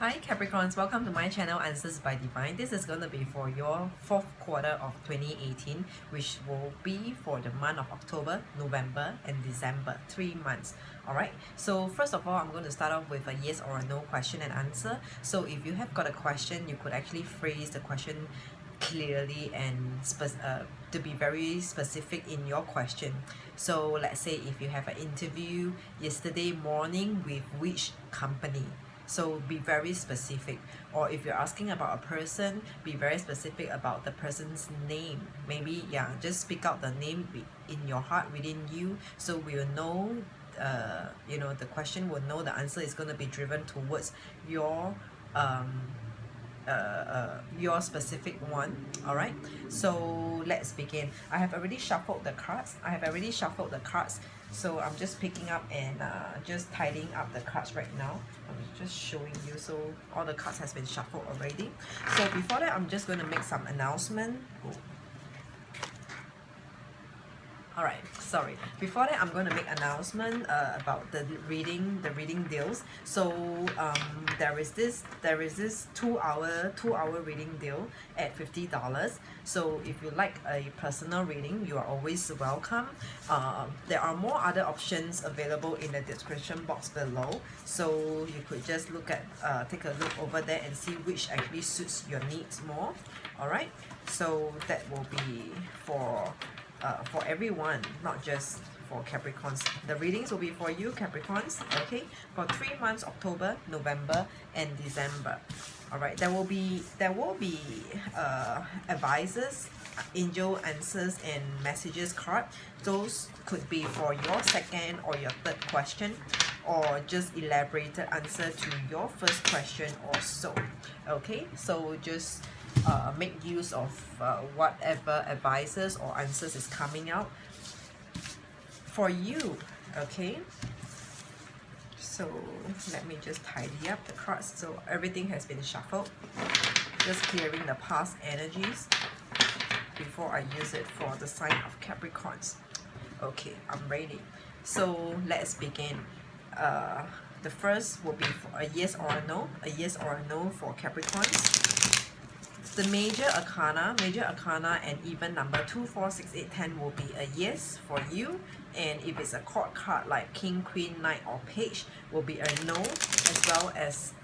Hi Capricorns, welcome to my channel Answers by Divine. This is going to be for your fourth quarter of 2018, which will be for the month of October, November and December, 3 months. Alright, so first of all, I'm going to start off with a yes or a no question and answer. So if you have got a question, you could actually phrase the question clearly and to be very specific in your question. So let's say if you have an interview yesterday morning with which company, so be very specific. Or if you're asking about a person, be very specific about the person's name. Maybe just speak out the name in your heart within you, so we'll know the question will know the answer is going to be driven towards your specific one. All right, so let's begin. I have already shuffled the cards. So I'm just picking up and just tidying up the cards right now. I'm just showing you. So all the cards has been shuffled already. So before that, I'm just going to make some announcement. Alright, sorry. Before that, I'm going to make announcement about the reading deals. So there is this 2-hour reading deal at $50. So if you like a personal reading, you are always welcome. There are more other options available in the description box below. So you could just take a look over there and see which actually suits your needs more. Alright, so that will be for everyone, not just for Capricorns. The readings will be for you, Capricorns, okay, for 3 months, October, November and December. Alright, there will be advisors, angel answers and messages card. Those could be for your second or your third question, or just elaborated answer to your first question or so. Okay, so just make use of whatever advices or answers is coming out for you. Okay, so let me just tidy up the cards. So everything has been shuffled, just clearing the past energies before I use it for the sign of Capricorns. Okay, I'm ready. So let's begin. The first will be for a yes or a no for Capricorns. The major arcana and even number 2, 4, 6, 8, 10 will be a yes for you. And if it's a court card like King, Queen, Knight or Page, will be a no, as well as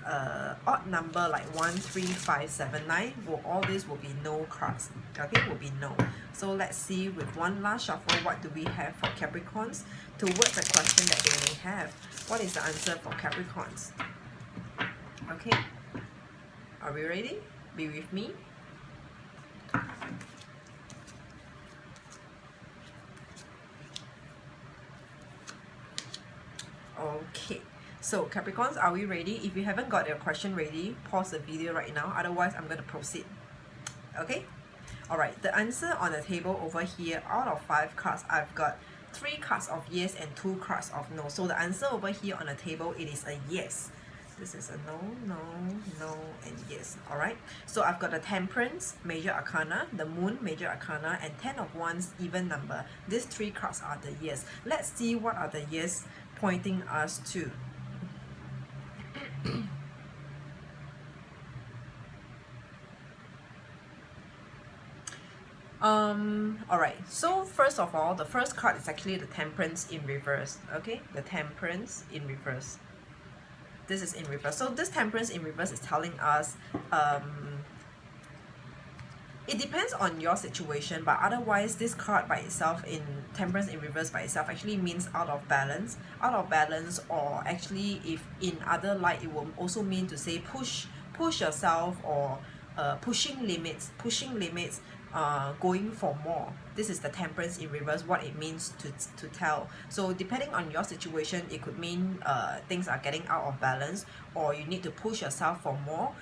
odd number like 1, 3, 5, 7, 9. All these will be no cards. Okay, will be no. So let's see with one last shuffle, what do we have for Capricorns towards the question that they may have. What is the answer for Capricorns? Okay, are we ready? Be with me. Okay, so Capricorns, are we ready? If you haven't got your question ready, pause the video right now. Otherwise, I'm going to proceed. Okay? Alright, the answer on the table over here, out of 5 cards, I've got 3 cards of yes and 2 cards of no. So the answer over here on the table, it is a yes. This is a no, no, no, and yes. Alright, so I've got the Temperance, Major Arcana, the Moon, Major Arcana, and 10 of Wands, even number. These 3 cards are the yes. Let's see what are the yes pointing us to. Alright, so first of all, the first card is actually the Temperance in reverse. Okay, the Temperance in reverse. This is in reverse. So this Temperance in reverse is telling us it depends on your situation, but otherwise this card by itself, in Temperance in reverse by itself, actually means out of balance, or actually if in other light it will also mean to say push yourself, or pushing limits, going for more. This is the Temperance in reverse, what it means to tell. So depending on your situation, it could mean things are getting out of balance, or you need to push yourself for more,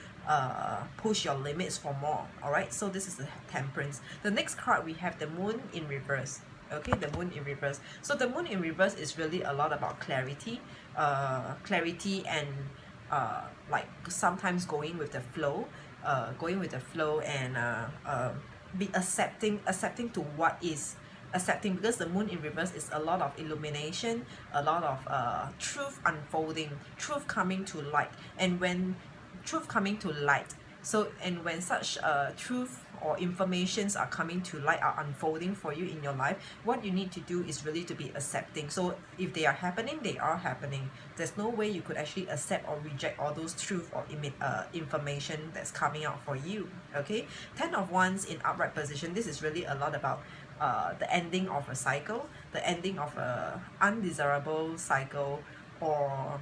push your limits for more. Alright, so this is the Temperance. The next card, we have the Moon in reverse. Okay, the Moon in reverse. So the Moon in reverse is really a lot about clarity, and like sometimes going with the flow, and be accepting to what is, because the Moon in reverse is a lot of illumination, a lot of truth unfolding, truth coming to light. And when truth coming to light. So, and when such truth or informations are coming to light, are unfolding for you in your life, what you need to do is really to be accepting. So if they are happening, they are happening. There's no way you could actually accept or reject all those truth or information that's coming out for you. Okay, 10 of Wands in upright position. This is really a lot about the ending of a cycle, the ending of a undesirable cycle, or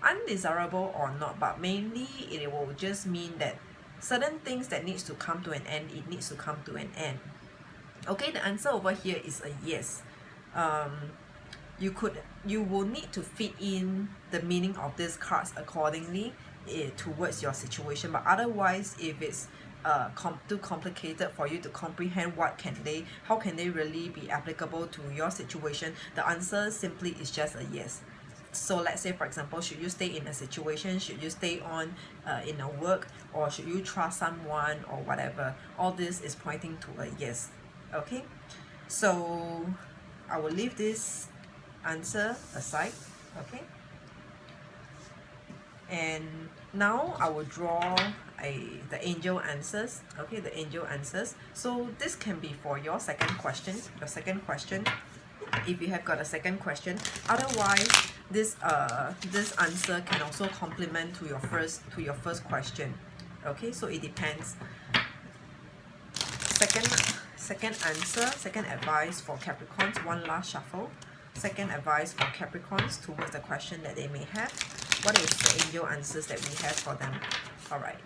undesirable or not, but mainly it will just mean that certain things that needs to come to an end, it needs to come to an end. Okay, the answer over here is a yes. You will need to fit in the meaning of these cards accordingly towards your situation, but otherwise, if it's too complicated for you to comprehend how can they really be applicable to your situation, the answer simply is just a yes. So let's say, for example, should you stay in a situation, should you stay on in a work, or should you trust someone or whatever, all this is pointing to a yes. Okay, so I will leave this answer aside. Okay, and now I will draw the angel answers. Okay, the angel answers. So this can be for your second question, if you have got a second question. Otherwise, this answer can also complement to your first question. Okay, so it depends. Second answer, second advice for Capricorns, one last shuffle. Second advice for Capricorns towards the question that they may have. What is the angel answers that we have for them? Alright,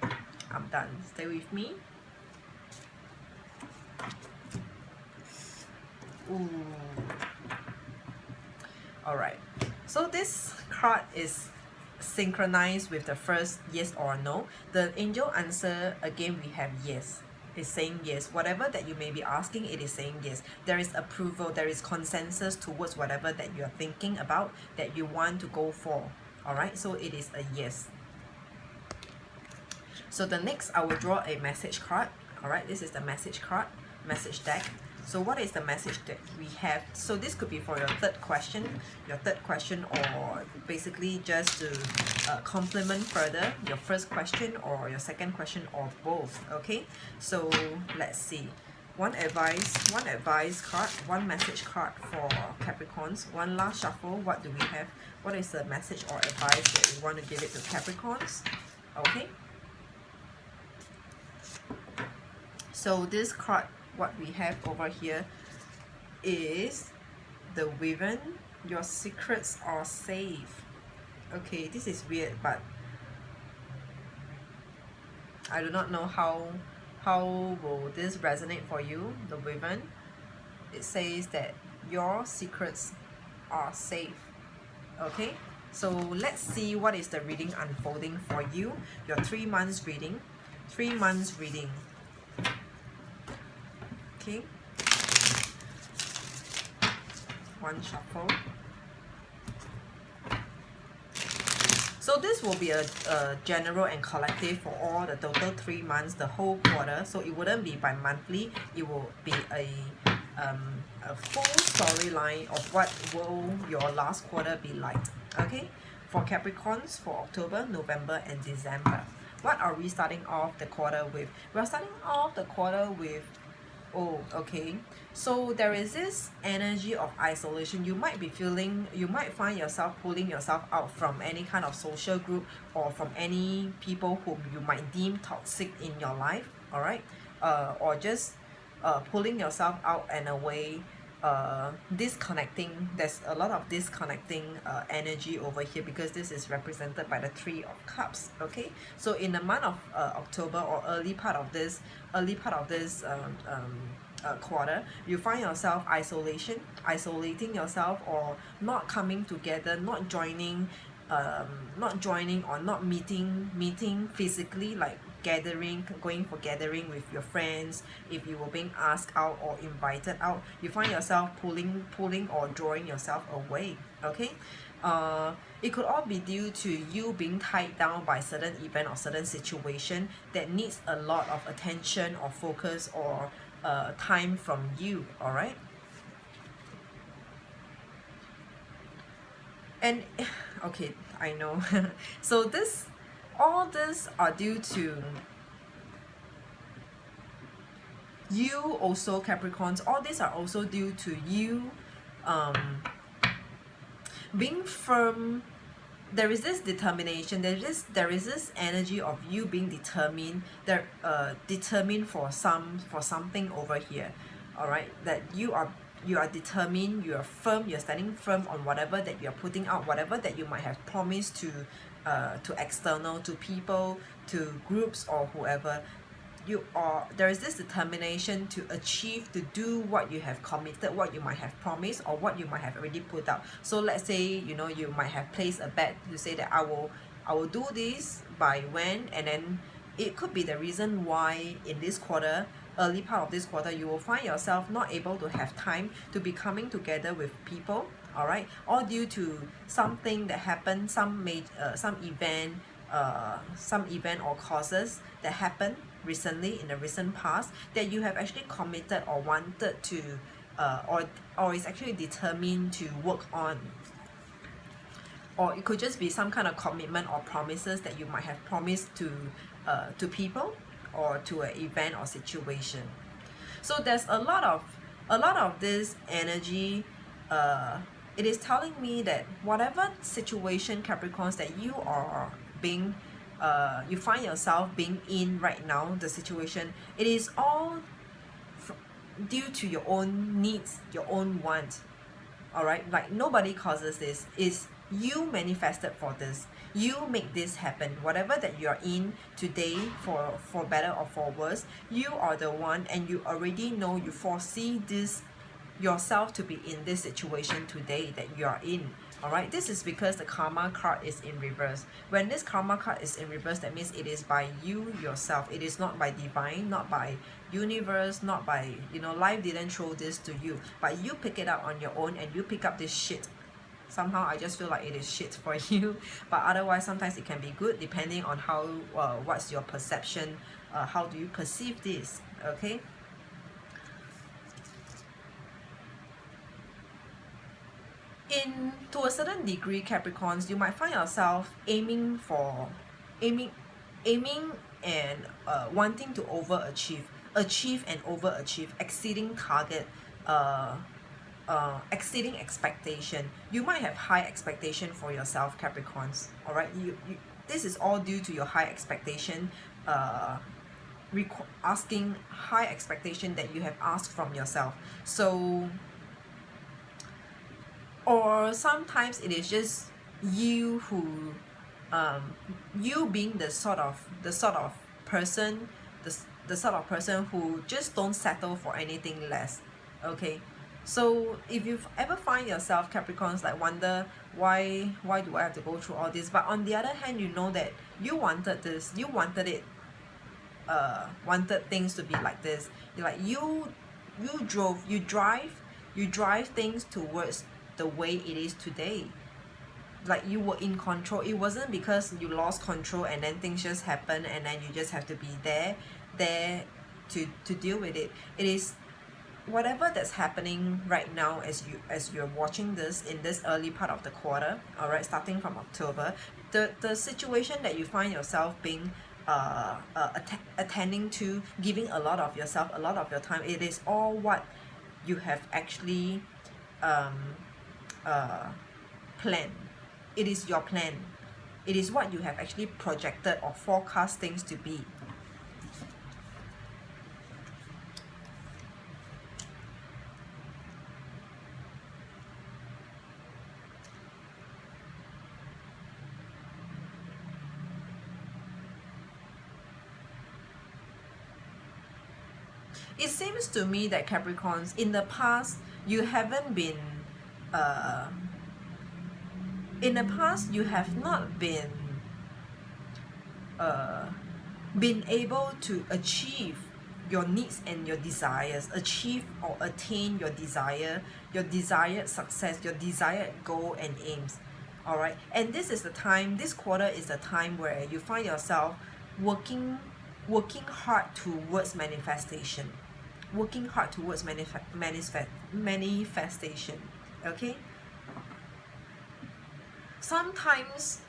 I'm done. Stay with me. Ooh. Alright, so this card is synchronized with the first yes or no. The angel answer, again, we have yes. It's saying yes. Whatever that you may be asking, it is saying yes. There is approval, there is consensus towards whatever that you are thinking about, that you want to go for. Alright, so it is a yes. So the next, I will draw a message card. Alright, this is the message card, message deck. So what is the message that we have? So this could be for your third question, or basically just to complement further your first question or your second question, or both. Okay, so let's see. One advice card, one message card for Capricorns. One last shuffle. What do we have? What is the message or advice that we want to give it to Capricorns? Okay, so this card, what we have over here is the Wyvern. Your secrets are safe. Okay, this is weird, but I do not know how will this resonate for you. The Wyvern, it says that your secrets are safe. Okay, so let's see what is the reading unfolding for you. Your 3 months reading. Okay, one shuffle. So this will be a general and collective for all the total 3 months, the whole quarter. So it wouldn't be by monthly. It will be a full storyline of what will your last quarter be like. Okay, for Capricorns, for October, November, and December. What are we starting off the quarter with? We're starting off the quarter with, oh, okay, so there is this energy of isolation. You might be feeling, you might find yourself pulling yourself out from any kind of social group, or from any people whom you might deem toxic in your life. All right, or just pulling yourself out and away, disconnecting. There's a lot of disconnecting energy over here, because this is represented by the 3 of Cups. Okay, so in the month of October, or early part of this quarter, you find yourself isolating yourself, or not coming together, not joining or not meeting physically, like going for gathering with your friends. If you were being asked out or invited out, you find yourself pulling or drawing yourself away. Okay, it could all be due to you being tied down by certain event or certain situation that needs a lot of attention or focus or time from you. All right, and okay, I know. So this, all all this are due to you also, Capricorns. All these are also due to you being firm. There is this determination, there is this energy of you being determined, determined for something over here. All right, that you are determined, you are firm, you're standing firm on whatever that you're putting out, whatever that you might have promised to external, to people, to groups, or whoever. There is this determination to achieve, to do what you have committed, what you might have promised, or what you might have already put out. So let's say, you know, you might have placed a bet. You say that I will do this by when, and then it could be the reason why in this quarter, early part of this quarter, you will find yourself not able to have time to be coming together with people. All right, all due to something that happened, some event, or causes that happened recently, in the recent past, that you have actually committed or wanted to or is actually determined to work on. Or it could just be some kind of commitment or promises that you might have promised to people or to an event or situation. So there's a lot of this energy. It is telling me that whatever situation, Capricorns, that you are being you find yourself being in right now, the situation, it is all due to your own needs, your own wants. All right, like nobody causes this. Is you manifested for this, you make this happen. Whatever that you're in today, for better or for worse, you are the one, and you already know, you foresee this yourself to be in this situation today that you are in. All right, this is because the karma card is in reverse. When this karma card is in reverse, that means it is by you yourself. It is not by divine, not by universe, not by, you know, life didn't throw this to you, but you pick it up on your own, and you pick up this shit. Somehow I just feel like it is shit for you, but otherwise sometimes it can be good depending on how what's your perception, how do you perceive this. Okay, to a certain degree, Capricorns, you might find yourself aiming and wanting to achieve and overachieve, exceeding target, exceeding expectation. You might have high expectation for yourself, Capricorns. All right, this is all due to your high expectation, asking high expectation that you have asked from yourself. So, or sometimes it is just you who you being the sort of person, the sort of person who just don't settle for anything less. Okay, so if you ever find yourself, Capricorns, like wonder why do I have to go through all this, but on the other hand, you know that you wanted this, you wanted it, wanted things to be like this. You're like you drive things towards the way it is today. Like you were in control. It wasn't because you lost control and then things just happen and then you just have to be there to deal with it. It is whatever that's happening right now as you're watching this in this early part of the quarter. All right, starting from October, the situation that you find yourself being attending to, giving a lot of yourself, a lot of your time, it is all what you have actually plan. It is your plan. It is what you have actually projected or forecast things to be. It seems to me that, Capricorns, in the past you haven't been in the past you have not been able to achieve your needs and your desires, achieve or attain your desired success, your desired goal and aims. All right, and this is the time, this quarter is the time where you find yourself working hard towards manifestation, working hard towards manifestation. Okay, sometimes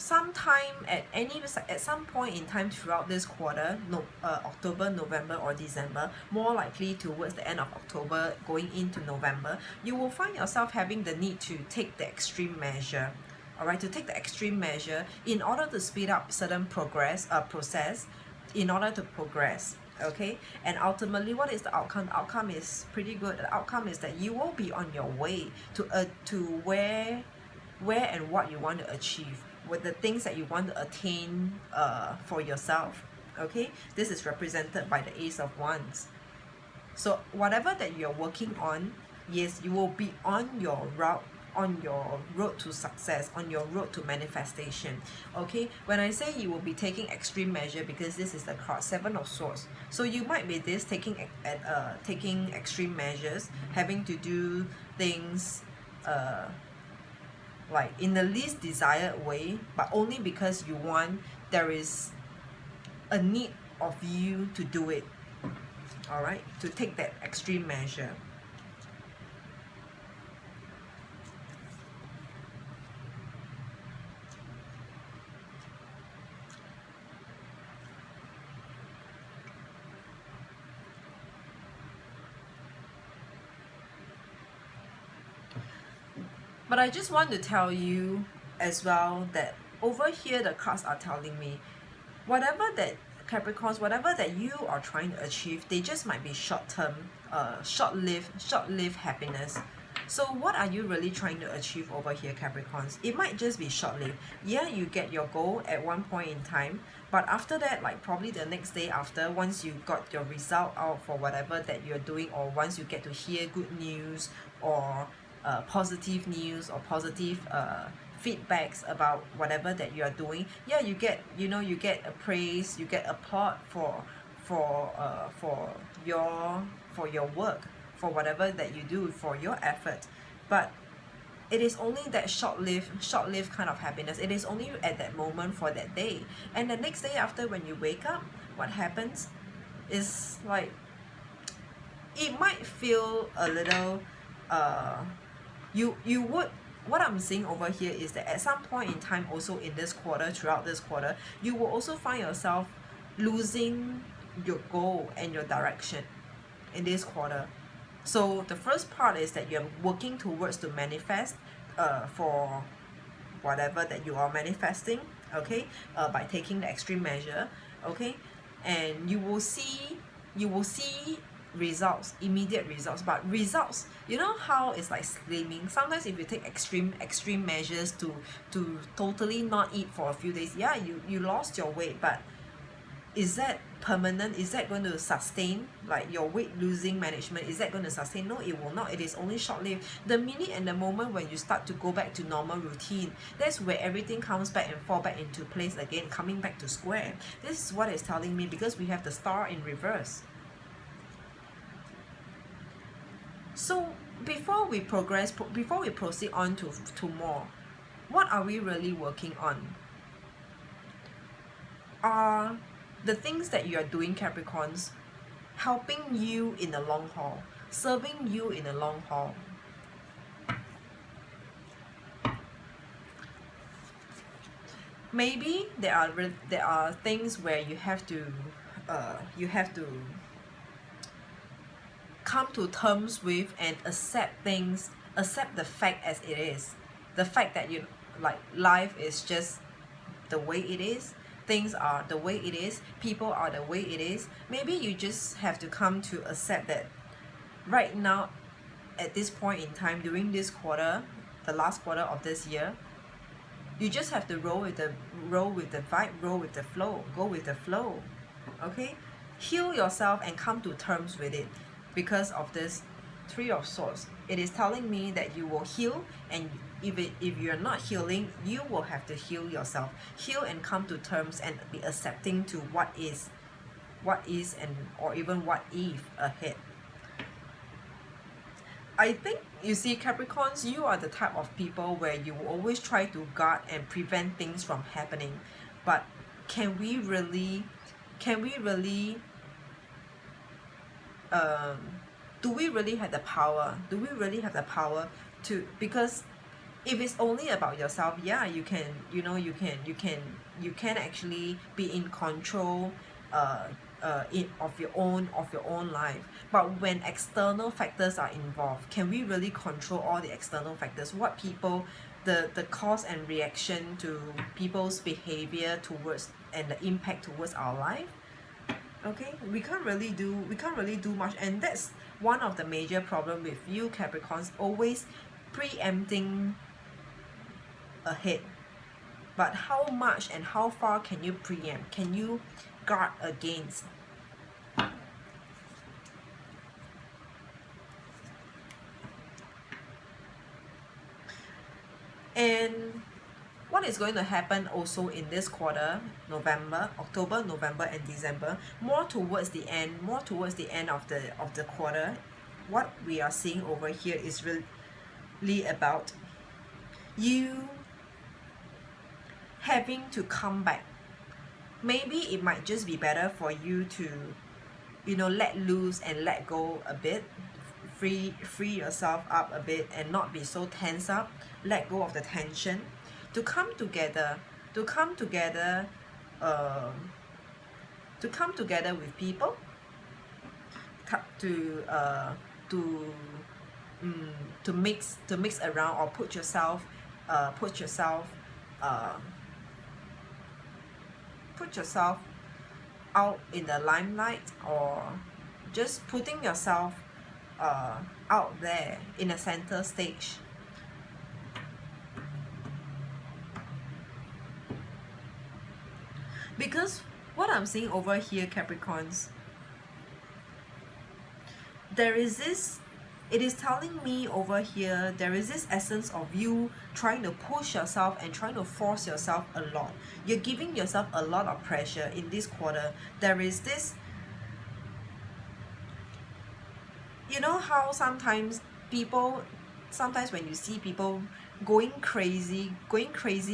sometime at some point in time throughout this quarter, October, November or December, more likely towards the end of October going into November, you will find yourself having the need to take the extreme measure. Alright, to take the extreme measure in order to speed up certain process, in order to progress. Okay, and ultimately, what is the outcome? The outcome is pretty good. The outcome is that you will be on your way to where and what you want to achieve, with the things that you want to attain for yourself. Okay, this is represented by the Ace of Wands. So whatever that you're working on, yes, you will be on your road to success, on your road to manifestation. Okay, when I say you will be taking extreme measure, because this is the card Seven of Swords, so you might be taking extreme measures, having to do things like in the least desired way, but only because you want, there is a need of you to do it. All right, to take that extreme measure. But I just want to tell you as well that over here the cards are telling me, whatever that Capricorns, whatever that you are trying to achieve, they just might be short-term, short-lived happiness. So what are you really trying to achieve over here, Capricorns? It might just be short-lived. Yeah, you get your goal at one point in time, but after that, like probably the next day after, once you got your result out for whatever that you're doing, or once you get to hear good news or positive news or positive feedbacks about whatever that you are doing, yeah, you get a praise, you get applaud for your work, for whatever that you do, for your effort. But it is only that short-lived kind of happiness. It is only at that moment for that day, and the next day after, when you wake up, what happens is like, it might feel a little you would, what I'm seeing over here is that at some point in time, also in this quarter, throughout this quarter, you will also find yourself losing your goal and your direction in this quarter. So the first part is that you're working towards to manifest for whatever that you are manifesting, okay, by taking the extreme measure, okay, and you will see results, immediate results. But results, you know how it's like slimming. Sometimes if you take extreme measures to totally not eat for a few days, yeah, you lost your weight, but is that permanent? Is that going to sustain? Like your weight losing management, is that going to sustain? No, it will not. It is only short-lived. The minute and the moment when you start to go back to normal routine, that's where everything comes back and fall back into place again, coming back to square. This is what it's telling me, because we have the star in reverse. So before we proceed on to more, what are we really working on? Are the things that you are doing, Capricorns, helping you in the long haul, serving you in the long haul? Maybe there are things where you have to come to terms with and accept the fact as it is. The fact that life is just the way it is, things are the way it is, people are the way it is. Maybe you just have to come to accept that right now, at this point in time, during this quarter, the last quarter of this year, you just have to roll with the vibe, roll with the flow, go with the flow. Okay, heal yourself and come to terms with it. Because of this Three of Swords, it is telling me that you will heal, and if you're not healing, you will have to heal yourself. Heal and come to terms and be accepting to what is and or even what if ahead. I think, you see, Capricorns, you are the type of people where you will always try to guard and prevent things from happening. But can we really do we really have the power? Do we really have the power to, because if it's only about yourself, yeah, you can, you can actually be in control uh of your own life. But when external factors are involved, can we really control all the external factors? What people, the cause and reaction to people's behavior towards, and the impact towards our life? Okay, we can't really do much. And that's one of the major problem with you Capricorns, always preempting ahead. But how much and how far can you preempt? Can you guard against? And what is going to happen also in this quarter, October, November, and December, more towards the end of the quarter, what we are seeing over here is really about you having to come back. Maybe it might just be better for you to, let loose and let go a bit, free yourself up a bit, and not be so tense up. Let go of the tension, to come together, to come together with people, to mix around, or put yourself uh, out in the limelight, or just putting yourself out there in a center stage. Because what I'm seeing over here, Capricorns, it is telling me over here, there is this essence of you trying to push yourself and trying to force yourself a lot. You're giving yourself a lot of pressure in this quarter. There is this, you know how sometimes when you see people going crazy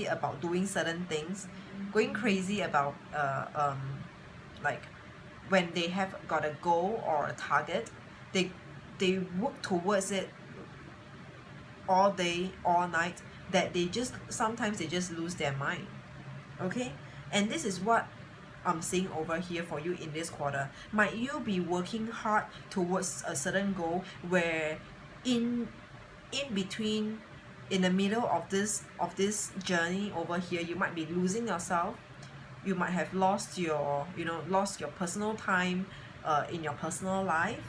about doing certain things, going crazy about like when they have got a goal or a target, they work towards it all day, all night, that sometimes they just lose their mind. Okay, and this is what I'm seeing over here for you in this quarter. Might you be working hard towards a certain goal, where in between, in the middle of this journey over here, you might be losing yourself. You might have lost your personal time in your personal life.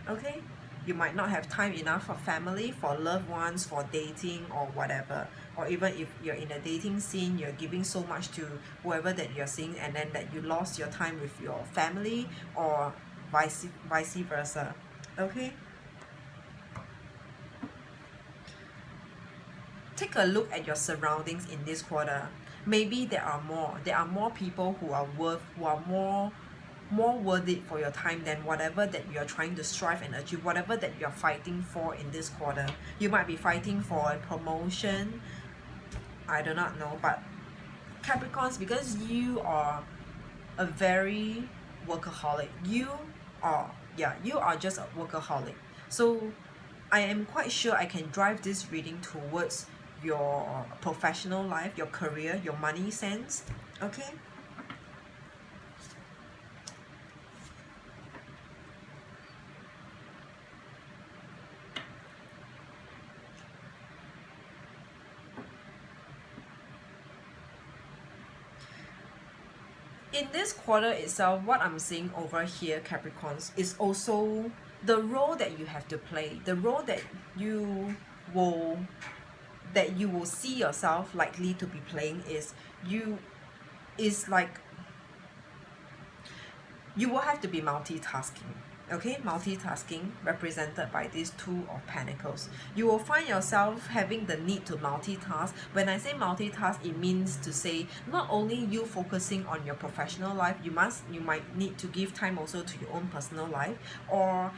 Okay, you might not have time enough for family, for loved ones, for dating or whatever. Or even if you're in a dating scene, you're giving so much to whoever that you're seeing, and then that you lost your time with your family, or vice versa. Okay, take a look at your surroundings in this quarter. Maybe there are more people who are more worth it for your time than whatever that you're trying to strive and achieve, whatever that you're fighting for in this quarter. You might be fighting for a promotion, I do not know. But Capricorns, because you are a very workaholic, you are just a workaholic. So I am quite sure I can drive this reading towards your professional life, your career, your money sense. Okay, in this quarter itself, what I'm seeing over here, Capricorns, is also the role that you have to play, the role that you will see yourself likely to be playing is like you will have to be multitasking. Okay, multitasking represented by these Two of Pentacles. You will find yourself having the need to multitask. When I say multitask, it means to say not only you focusing on your professional life, you might need to give time also to your own personal life, or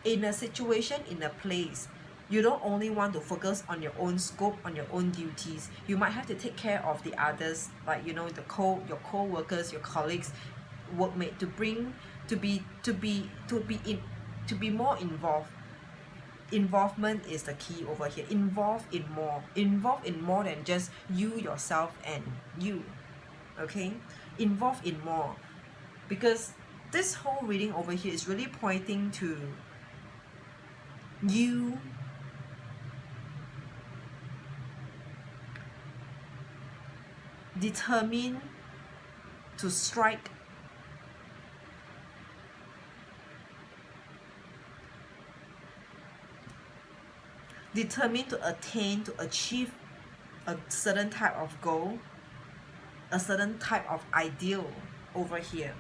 in a situation, in a place, you don't only want to focus on your own scope, on your own duties. You might have to take care of the others, like your co-workers, your colleagues, workmate, to be more involved involvement is the key over here. Involve in more than just you, yourself, and you. Okay, involve in more, because this whole reading over here is really pointing to you determined to strike determined to attain, to achieve a certain type of goal, a certain type of ideal over here.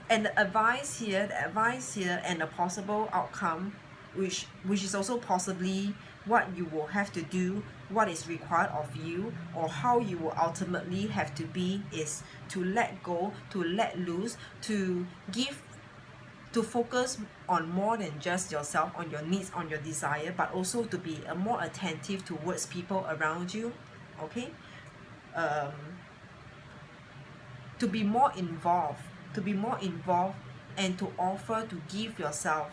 And the advice here and the possible outcome, which is also possibly what you will have to do, what is required of you, or how you will ultimately have to be, is to let go, to let loose, to focus on more than just yourself, on your needs, on your desire, but also to be more attentive towards people around you. Okay, to be more involved, and to offer to give yourself,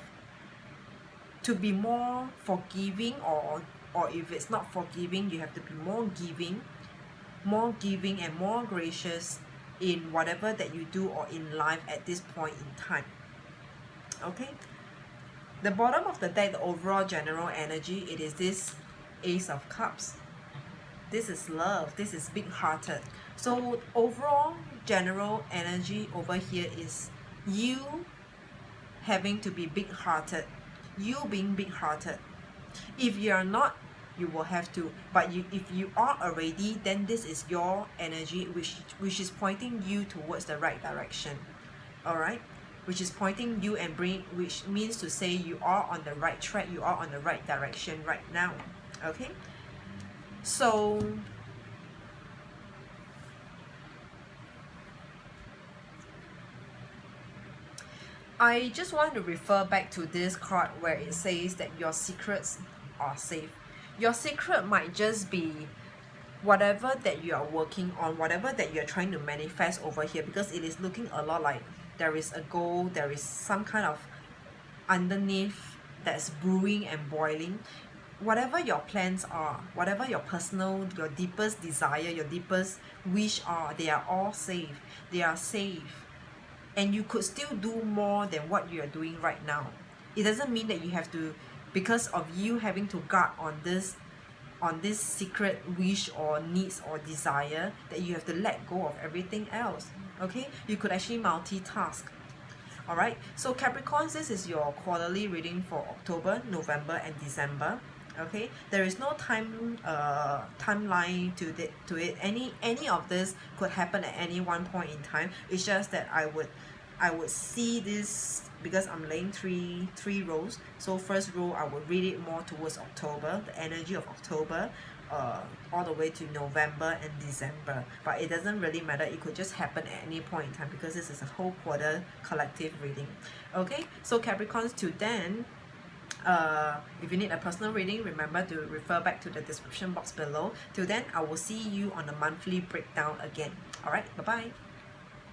to be more forgiving, or if it's not forgiving, you have to be more giving and more gracious in whatever that you do or in life at this point in time. Okay, the bottom of the deck, the overall general energy, it is this Ace of Cups. This is love, this is big-hearted. So overall general energy over here is you having to be big-hearted, you being big-hearted. If you are not, you will have to, but if you are already, then this is your energy which is pointing you towards the right direction. All right, which is pointing you and which means to say you are on the right track, you are on the right direction right now. Okay, so I just want to refer back to this card where it says that your secrets are safe. Your secret might just be whatever that you are working on, whatever that you're trying to manifest over here, because it is looking a lot like there is a goal, there is some kind of underneath that's brewing and boiling. Whatever your plans are, whatever your personal, your deepest desire, your deepest wish are, they are all safe. They are safe. And you could still do more than what you are doing right now. It doesn't mean that you have to, because of you having to guard on this secret wish or needs or desire, that you have to let go of everything else. Okay, you could actually multitask. All right, so Capricorns, this is your quarterly reading for October, November, and December. Okay, there is no timeline to it. Any of this could happen at any one point in time. It's just that I would see this, because I'm laying three rows. So first row, I would read it more towards October, the energy of October, all the way to November and December. But it doesn't really matter, it could just happen at any point in time, because this is a whole quarter collective reading. Okay, so Capricorns, till then, if you need a personal reading, remember to refer back to the description box below. Till then, I will see you on the monthly breakdown again. Alright, bye bye.